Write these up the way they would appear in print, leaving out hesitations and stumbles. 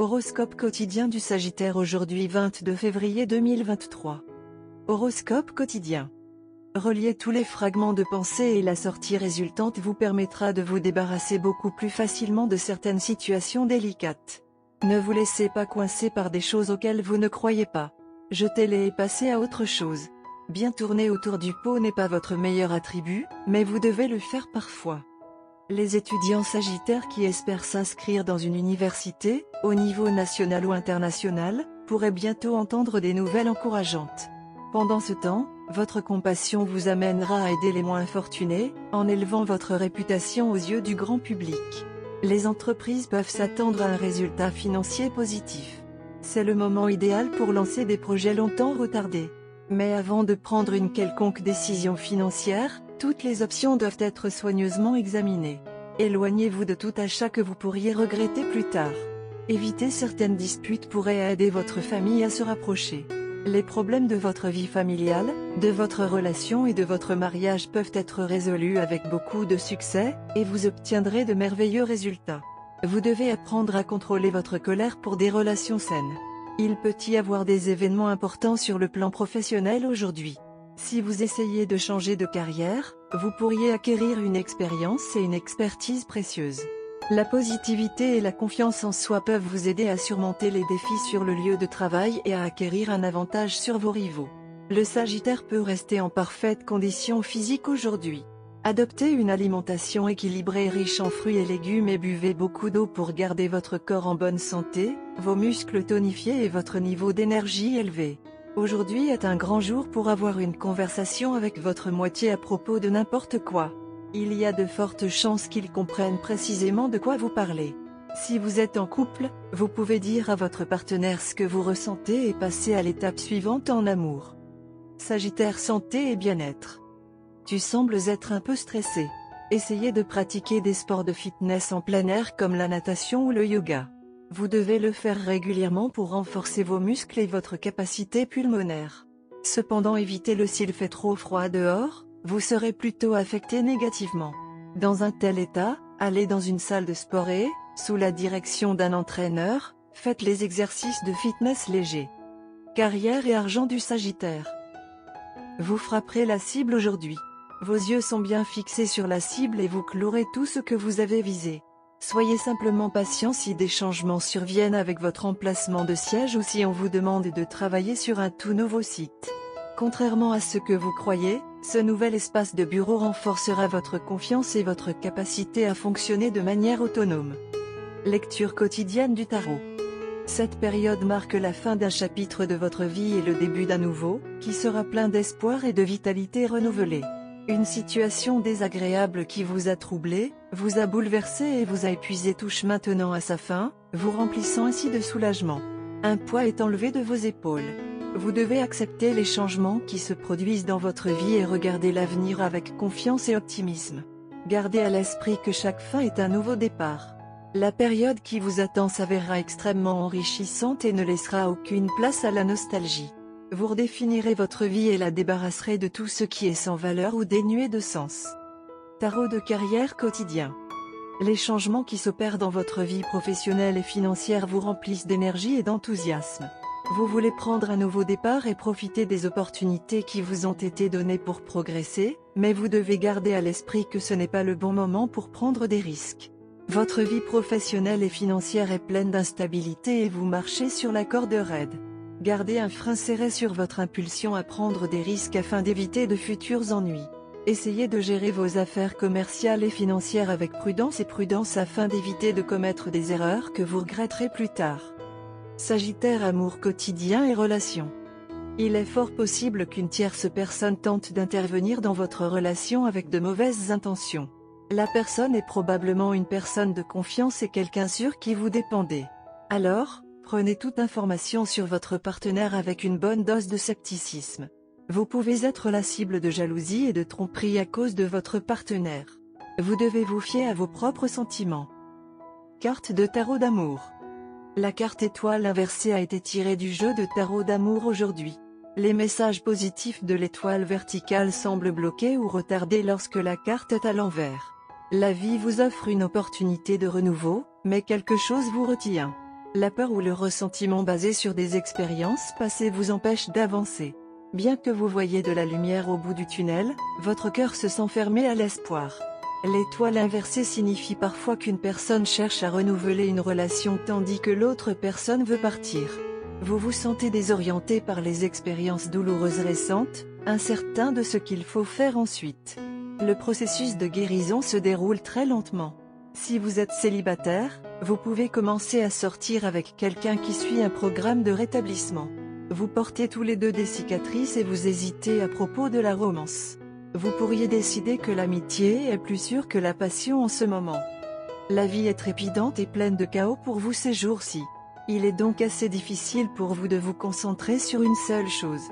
Horoscope quotidien du Sagittaire aujourd'hui 22 février 2023. Horoscope quotidien. Relier tous les fragments de pensée et la sortie résultante vous permettra de vous débarrasser beaucoup plus facilement de certaines situations délicates. Ne vous laissez pas coincer par des choses auxquelles vous ne croyez pas. Jetez-les et passez à autre chose. Bien tourner autour du pot n'est pas votre meilleur attribut, mais vous devez le faire parfois. Les étudiants sagittaires qui espèrent s'inscrire dans une université, au niveau national ou international, pourraient bientôt entendre des nouvelles encourageantes. Pendant ce temps, votre compassion vous amènera à aider les moins fortunés, en élevant votre réputation aux yeux du grand public. Les entreprises peuvent s'attendre à un résultat financier positif. C'est le moment idéal pour lancer des projets longtemps retardés. Mais avant de prendre une quelconque décision financière, toutes les options doivent être soigneusement examinées. Éloignez-vous de tout achat que vous pourriez regretter plus tard. Éviter certaines disputes pourrait aider votre famille à se rapprocher. Les problèmes de votre vie familiale, de votre relation et de votre mariage peuvent être résolus avec beaucoup de succès, et vous obtiendrez de merveilleux résultats. Vous devez apprendre à contrôler votre colère pour des relations saines. Il peut y avoir des événements importants sur le plan professionnel aujourd'hui. Si vous essayez de changer de carrière, vous pourriez acquérir une expérience et une expertise précieuses. La positivité et la confiance en soi peuvent vous aider à surmonter les défis sur le lieu de travail et à acquérir un avantage sur vos rivaux. Le Sagittaire peut rester en parfaite condition physique aujourd'hui. Adoptez une alimentation équilibrée riche en fruits et légumes et buvez beaucoup d'eau pour garder votre corps en bonne santé, vos muscles tonifiés et votre niveau d'énergie élevé. Aujourd'hui est un grand jour pour avoir une conversation avec votre moitié à propos de n'importe quoi. Il y a de fortes chances qu'ils comprennent précisément de quoi vous parlez. Si vous êtes en couple, vous pouvez dire à votre partenaire ce que vous ressentez et passer à l'étape suivante en amour. Sagittaire santé et bien-être. Tu sembles être un peu stressé. Essayez de pratiquer des sports de fitness en plein air comme la natation ou le yoga. Vous devez le faire régulièrement pour renforcer vos muscles et votre capacité pulmonaire. Cependant évitez-le s'il fait trop froid dehors, vous serez plutôt affecté négativement. Dans un tel état, allez dans une salle de sport et, sous la direction d'un entraîneur, faites les exercices de fitness légers. Carrière et argent du Sagittaire. Vous frapperez la cible aujourd'hui. Vos yeux sont bien fixés sur la cible et vous clouerez tout ce que vous avez visé. Soyez simplement patient si des changements surviennent avec votre emplacement de siège ou si on vous demande de travailler sur un tout nouveau site. Contrairement à ce que vous croyez, ce nouvel espace de bureau renforcera votre confiance et votre capacité à fonctionner de manière autonome. Lecture quotidienne du tarot. Cette période marque la fin d'un chapitre de votre vie et le début d'un nouveau, qui sera plein d'espoir et de vitalité renouvelée. Une situation désagréable qui vous a troublé, vous a bouleversé et vous a épuisé touche maintenant à sa fin, vous remplissant ainsi de soulagement. Un poids est enlevé de vos épaules. Vous devez accepter les changements qui se produisent dans votre vie et regarder l'avenir avec confiance et optimisme. Gardez à l'esprit que chaque fin est un nouveau départ. La période qui vous attend s'avérera extrêmement enrichissante et ne laissera aucune place à la nostalgie. Vous redéfinirez votre vie et la débarrasserez de tout ce qui est sans valeur ou dénué de sens. Tarot de carrière quotidien. Les changements qui s'opèrent dans votre vie professionnelle et financière vous remplissent d'énergie et d'enthousiasme. Vous voulez prendre un nouveau départ et profiter des opportunités qui vous ont été données pour progresser, mais vous devez garder à l'esprit que ce n'est pas le bon moment pour prendre des risques. Votre vie professionnelle et financière est pleine d'instabilité et vous marchez sur la corde raide. Gardez un frein serré sur votre impulsion à prendre des risques afin d'éviter de futurs ennuis. Essayez de gérer vos affaires commerciales et financières avec prudence afin d'éviter de commettre des erreurs que vous regretterez plus tard. Sagittaire amour quotidien et relations. Il est fort possible qu'une tierce personne tente d'intervenir dans votre relation avec de mauvaises intentions. La personne est probablement une personne de confiance et quelqu'un sur qui vous dépendez. Alors, prenez toute information sur votre partenaire avec une bonne dose de scepticisme. Vous pouvez être la cible de jalousie et de tromperie à cause de votre partenaire. Vous devez vous fier à vos propres sentiments. Carte de tarot d'amour. La carte étoile inversée a été tirée du jeu de tarot d'amour aujourd'hui. Les messages positifs de l'étoile verticale semblent bloqués ou retardés lorsque la carte est à l'envers. La vie vous offre une opportunité de renouveau, mais quelque chose vous retient. La peur ou le ressentiment basé sur des expériences passées vous empêche d'avancer. Bien que vous voyez de la lumière au bout du tunnel, votre cœur se sent fermé à l'espoir. L'étoile inversée signifie parfois qu'une personne cherche à renouveler une relation tandis que l'autre personne veut partir. Vous vous sentez désorienté par les expériences douloureuses récentes, incertain de ce qu'il faut faire ensuite. Le processus de guérison se déroule très lentement. Si vous êtes célibataire, vous pouvez commencer à sortir avec quelqu'un qui suit un programme de rétablissement. Vous portez tous les deux des cicatrices et vous hésitez à propos de la romance. Vous pourriez décider que l'amitié est plus sûre que la passion en ce moment. La vie est trépidante et pleine de chaos pour vous ces jours-ci. Il est donc assez difficile pour vous de vous concentrer sur une seule chose.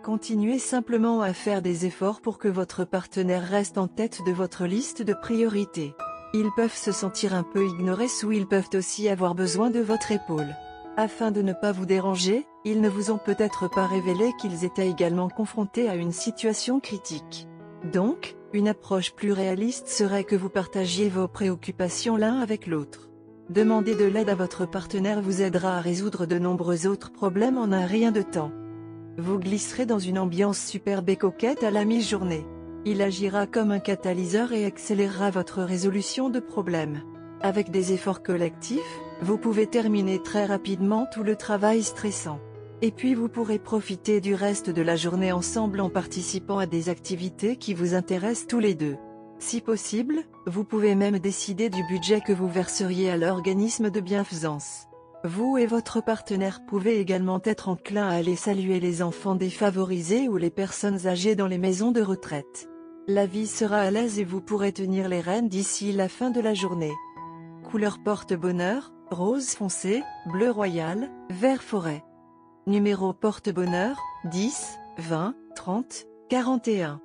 Continuez simplement à faire des efforts pour que votre partenaire reste en tête de votre liste de priorités. Ils peuvent se sentir un peu ignorés ou ils peuvent aussi avoir besoin de votre épaule. Afin de ne pas vous déranger, ils ne vous ont peut-être pas révélé qu'ils étaient également confrontés à une situation critique. Donc, une approche plus réaliste serait que vous partagiez vos préoccupations l'un avec l'autre. Demander de l'aide à votre partenaire vous aidera à résoudre de nombreux autres problèmes en un rien de temps. Vous glisserez dans une ambiance superbe et coquette à la mi-journée. Il agira comme un catalyseur et accélérera votre résolution de problèmes. Avec des efforts collectifs, vous pouvez terminer très rapidement tout le travail stressant. Et puis vous pourrez profiter du reste de la journée ensemble en participant à des activités qui vous intéressent tous les deux. Si possible, vous pouvez même décider du budget que vous verseriez à l'organisme de bienfaisance. Vous et votre partenaire pouvez également être enclins à aller saluer les enfants défavorisés ou les personnes âgées dans les maisons de retraite. La vie sera à l'aise et vous pourrez tenir les rênes d'ici la fin de la journée. Couleur porte-bonheur, rose foncé, bleu royal, vert forêt. Numéro porte-bonheur, 10, 20, 30, 41.